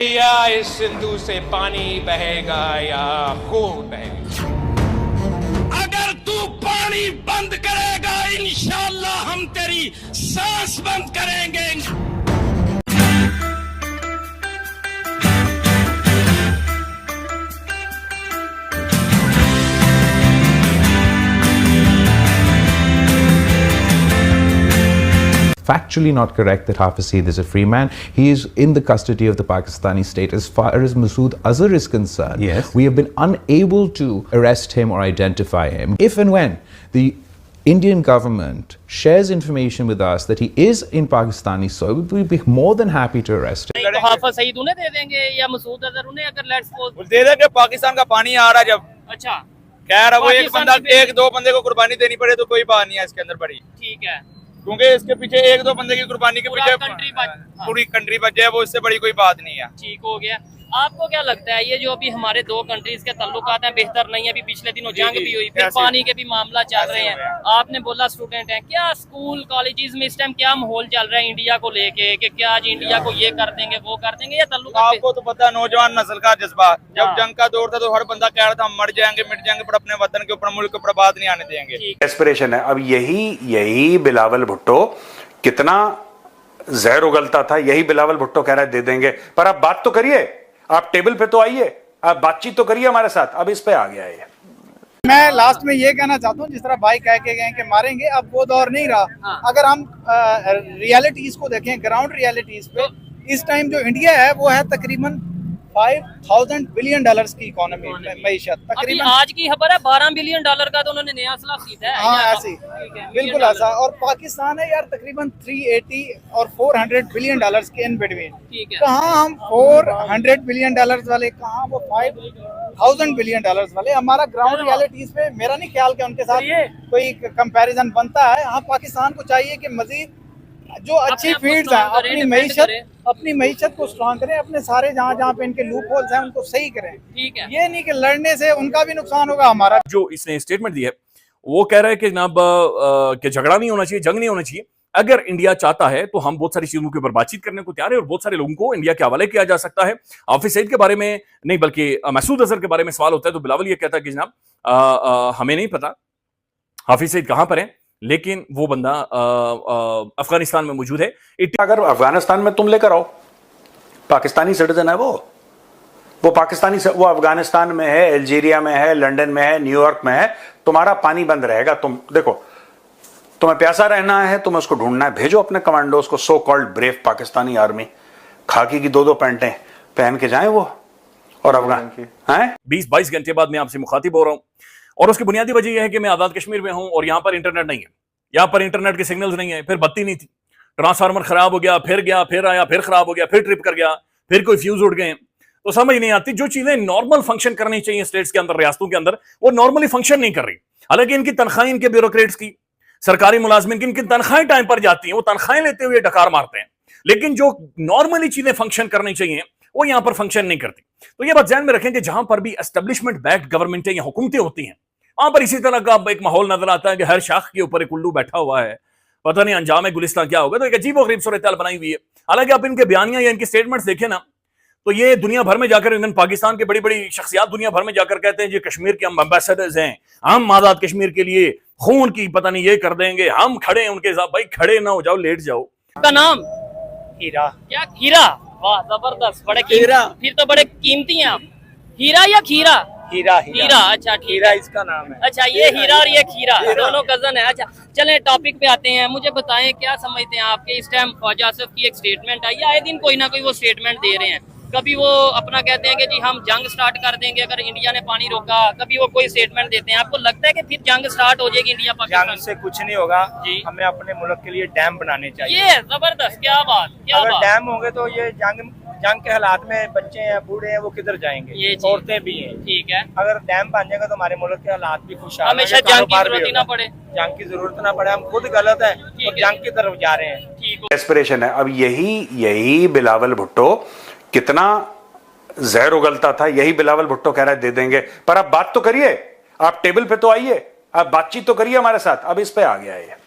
या इस सिंधु से पानी बहेगा या खून बहेगा। अगर तू पानी बंद करेगा इंशाअल्लाह हम तेरी सांस बंद करेंगे। Factually not correct that Hafiz Saeed is a free man. He is in the custody of the Pakistani state. As far as Masood Azhar is concerned, yes, we have been unable to arrest him or identify him. If and when the Indian government shares information with us that he is in Pakistani soil, we will be more than happy to arrest him. तो हाफिज सईद उन्हें दे देंगे या मसूद अजहर उन्हें, अगर let's suppose they देंगे। पाकिस्तान का पानी आ रहा है जब, अच्छा कह रहा वो एक पाकिस्तान बंदा की एक दो बंदे को कुर्बानी देनी पड़े तो कोई बात नहीं है इसके अंदर पड़ी, ठीक है, क्योंकि इसके पीछे एक दो बंदे की कुर्बानी के पूरा पीछे कंट्री हाँ। पूरी कंट्री बच जाए, वो इससे बड़ी कोई बात नहीं है। ठीक हो गया। आपको क्या लगता है ये जो अभी हमारे दो कंट्रीज के ताल्लुकात हैं बेहतर नहीं है? अभी पिछले दिनों जंग भी हुई, फिर पानी के भी मामला चल रहे हैं। आपने बोला स्टूडेंट हैं, क्या स्कूल कॉलेजेस में इस टाइम क्या माहौल चल रहा है इंडिया को लेके कि क्या आज इंडिया को ये कर देंगे वो कर देंगे, या ताल्लुकात? आपको तो पता है नौजवान नस्ल का जज्बा, जब हाँ। जंग का दौर था तो हर बंदा कह रहा था हम मर जाएंगे मिट जाएंगे पर अपने वतन के ऊपर मुल्क को बर्बाद नहीं आने देंगे। एस्पिरेशन है। अब यही बिलावल भुट्टो कितना जहर उगलता था, यही बिलावल भुट्टो कह रहा है दे देंगे। पर आप बात तो करिए, आप टेबल पे तो आइए, आप बातचीत तो करिए हमारे साथ। अब इस पे आ गया है। मैं लास्ट में ये कहना चाहता हूँ, जिस तरह भाई कह के गए कि मारेंगे, अब वो दौर नहीं रहा। हाँ। अगर हम रियलिटीज को देखें, ग्राउंड रियलिटीज पे, इस टाइम जो इंडिया है वो है तकरीबन $5,000 बिलियन की इकोनॉमी मीशत अभी तकरीबन। आज की खबर है $12 बिलियन का तो उन्होंने नया असला खरीदा है। हाँ ऐसी बिल्कुल ऐसा। और पाकिस्तान है यार तकरीबन 380 और $400 बिलियन के इन बिटवीन। ठीक है, कहाँ हम $400 बिलियन वाले, कहाँ वो $5,000 बिलियन वाले। हमारा ग्राउंड रियलिटीज पे मेरा नहीं ख्याल कि उनके साथ कोई कंपैरिजन बनता है। हाँ पाकिस्तान को चाहिए कि मजीद जो अच्छी फील्ड्स हैं अपनी मईशत को स्ट्रॉन्ग करें, अपने सारे जहाँ पे इनके लूप होल्स हैं उनको सही करें। ठीक है, ये नहीं कि लड़ने से उनका भी नुकसान होगा हमारा। जो इसने स्टेटमेंट दी है वो कह रहा है कि जनाब कि झगड़ा नहीं होना चाहिए, जंग नहीं होना चाहिए। अगर इंडिया चाहता है तो हम बहुत सारी चीजों के ऊपर बातचीत करने को तैयार है और बहुत सारे लोगों को इंडिया के हवाले किया जा सकता है। हाफिज सईद के बारे में नहीं बल्कि मसूद अजहर के बारे में सवाल होता है तो बिलावल ये कहता है कि जनाब हमें नहीं पता हाफिज सईद कहां पर है, लेकिन वो बंदा अफगानिस्तान में मौजूद है। अगर अफगानिस्तान में तुम लेकर आओ, पाकिस्तानी सिटीजन है वो पाकिस्तानी से, वो अफगानिस्तान में है, अल्जीरिया में है, लंदन में है, न्यूयॉर्क में है, तुम्हारा पानी बंद रहेगा। तुम देखो, तुम्हें प्यासा रहना है, तुम्हें उसको ढूंढना है, भेजो अपने कमांडोज को, so called brave Pakistani army, खाकी की 2-2 पैंटें पहन के जाएं वो, और अफगान हैं 20-22 घंटे बाद मैं आपसे मुखातिब हो रहा हूं और उसकी बुनियादी वजह यह है कि मैं आजाद कश्मीर में हूं और यहां पर इंटरनेट नहीं है, यहां पर इंटरनेट के सिग्नल्स नहीं है, फिर बत्ती नहीं थी, ट्रांसफार्मर खराब हो गया, फिर गया, फिर आया, फिर खराब हो गया, फिर ट्रिप कर गया, फिर कोई फ्यूज उड़ गए, तो समझ नहीं आती। जो चीजें नॉर्मल फंक्शन करनी चाहिए स्टेट्स के अंदर, रियासतों के अंदर, वो नॉर्मली फंक्शन नहीं कर रही। हालांकि इनकी तनख्वाहें, इनके ब्यूरोक्रेट्स की, सरकारी मुलाजमिन की इनकी तनख्वाहें टाइम पर जाती हैं, वो तनख्वाहें लेते हुए डकार मारते हैं, लेकिन जो नॉर्मली चीजें फंक्शन करनी चाहिए वो यहां पर फंक्शन नहीं करती। तो ये बात ध्यान में रखें कि जहां पर भी एस्टेब्लिशमेंट बैक्ड गवर्नमेंटें या हुकूमतें होती हैं वहां पर इसी तरह का एक माहौल नजर आता है कि हर शाख के ऊपर एक उल्लू बैठा हुआ है, पता नहीं अंजाम गुलिस्तान क्या होगा। तो एक अजीब और गरीब सूरत बनाई हुई है। हालांकि आप इनके बयानियां या इनके स्टेटमेंट्स देखें ना, तो ये दुनिया भर में जाकर, इवन पाकिस्तान के बड़ी बड़ी शख्सियात दुनिया भर में जाकर कहते हैं जी कश्मीर के हम एम्बेसडर्स हैं, हम आजाद कश्मीर के लिए खून की पता नहीं ये कर देंगे, हम खड़े हैं उनके साथ। भाई खड़े ना हो जाओ, लेट जाओ। का नाम हीरा। क्या हीरा? वाह जबरदस्त, बड़े हीरा, फिर तो बड़े कीमती हैं आप। हीरा या खीरा? हीरा अच्छा ठीक है, इसका नाम है। अच्छा ये हीरा और ये खीरा दोनों कजन है। अच्छा चलें टॉपिक पे आते हैं। मुझे बताएं क्या समझते हैं आपके इस टाइम ख्वाजा आसिफ की एक स्टेटमेंट आई, आए दिन कोई ना कोई वो स्टेटमेंट दे रहे हैं। कभी वो अपना कहते हैं कि जी हम जंग स्टार्ट कर देंगे अगर इंडिया ने पानी रोका, कभी वो कोई स्टेटमेंट देते हैं। आपको लगता है कि फिर जंग स्टार्ट हो जाएगी इंडिया पाकिस्तान? जंग से कुछ नहीं होगा जी, हमें अपने मुल्क के लिए डैम बनाने चाहिए। ये जबरदस्त, क्या बात, क्या अगर बात। डैम होंगे तो ये जंग के हालात में बच्चे हैं, बूढ़े हैं, वो किधर जाएंगे, ये औरतें भी हैं। ठीक है, अगर डैम बन जाएगा तो हमारे मुल्क के हालात भी खुशहाल, हमेशा जंग की जरूरत ही ना पड़े। जंग की जरूरत ना पड़े, हम खुद गलत है और जंग की तरफ जा रहे हैं। ठीक एस्पिरेशन है। अब यही बिलावल भुट्टो कितना जहर उगलता था, यही बिलावल भुट्टो कह रहा है दे देंगे। पर आप बात तो करिए, आप टेबल पे तो आइए, आप बातचीत तो करिए हमारे साथ। अब इस पे आ गया है।